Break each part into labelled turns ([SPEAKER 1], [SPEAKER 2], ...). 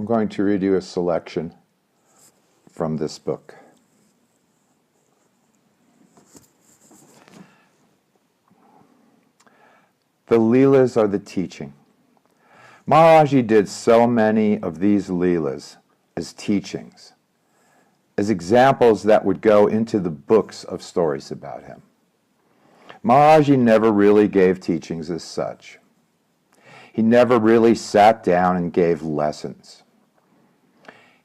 [SPEAKER 1] I'm going to read you a selection from this book. The Lilas are the teaching. Maharajji did so many of these Lilas as teachings, as examples that would go into the books of stories about him. Maharajji never really gave teachings as such. He never really sat down and gave lessons.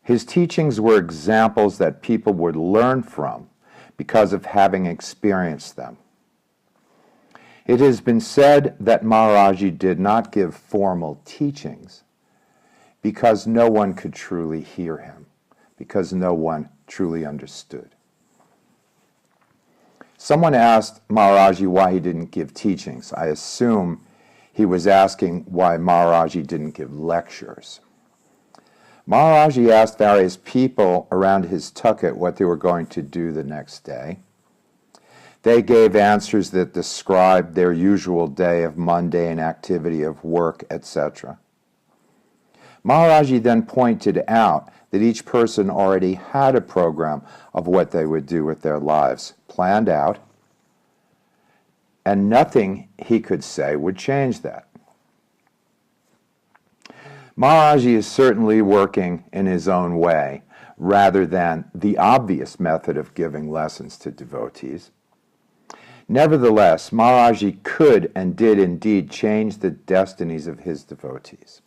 [SPEAKER 1] His teachings were examples that people would learn from because of having experienced them. It has been said that Maharajji did not give formal teachings because no one could truly hear him, because no one truly understood. Someone asked Maharajji why he didn't give teachings. I assume he was asking why Maharajji didn't give lectures. Maharajji asked various people around his tucket what they were going to do the next day. They gave answers that described their usual day of mundane activity of work, etc. Maharajji then pointed out that each person already had a program of what they would do with their lives planned out, and nothing he could say would change that. Maharajji is certainly working in his own way, rather than the obvious method of giving lessons to devotees. Nevertheless, Maharajji could and did indeed change the destinies of his devotees.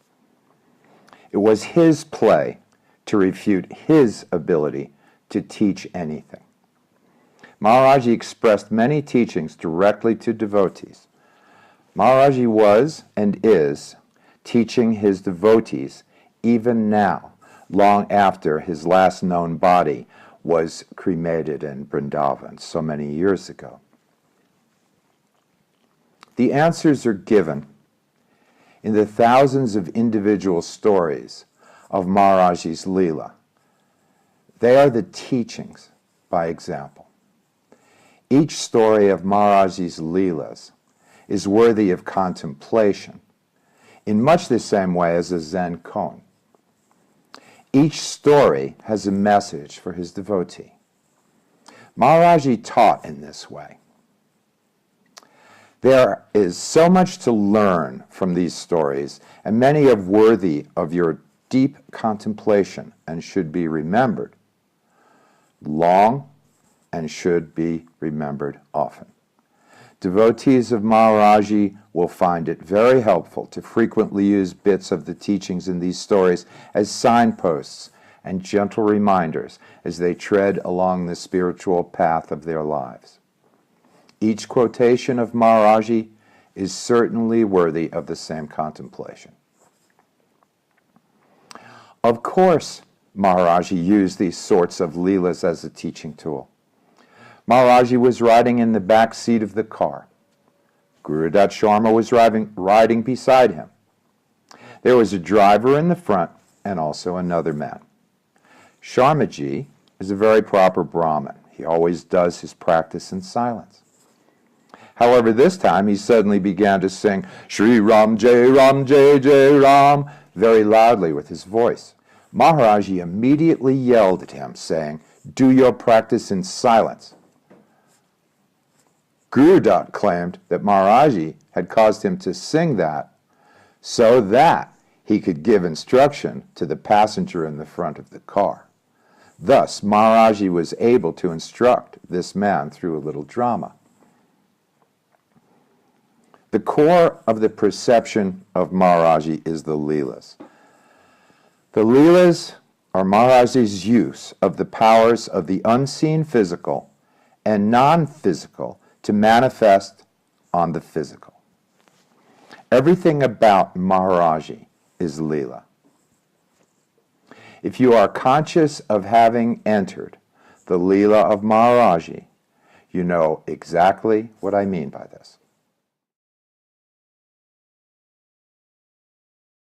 [SPEAKER 1] It was his play to refute his ability to teach anything. Maharajji expressed many teachings directly to devotees. Maharajji was and is teaching his devotees even now, long after his last known body was cremated in Vrindavan so many years ago. The answers are given in the thousands of individual stories of Maharajji's Leela. They are the teachings, by example. Each story of Maharajji's Leelas is worthy of contemplation, in much the same way as a Zen koan. Each story has a message for his devotee. Maharajji taught in this way. There is so much to learn from these stories, and many are worthy of your deep contemplation and should be remembered long and should be remembered often. Devotees of Maharajji will find it very helpful to frequently use bits of the teachings in these stories as signposts and gentle reminders as they tread along the spiritual path of their lives. Each quotation of Maharajji is certainly worthy of the same contemplation. Of course, Maharajji used these sorts of Leelas as a teaching tool. Maharajji was riding in the back seat of the car. Gurudat Sharma was riding beside him. There was a driver in the front and also another man. Sharmaji is a very proper Brahmin. He always does his practice in silence. However, this time he suddenly began to sing Shri Ram Jai Jai Ram very loudly with his voice. Maharajji immediately yelled at him, saying, "Do your practice in silence." Gurudat claimed that Maharajji had caused him to sing that so that he could give instruction to the passenger in the front of the car. Thus, Maharajji was able to instruct this man through a little drama. The core of the perception of Maharajji is the Leelas. The Leelas are Maharajji's use of the powers of the unseen physical and non-physical to manifest on the physical. Everything about Maharajji is Leela. If you are conscious of having entered the Leela of Maharajji, you know exactly what I mean by this.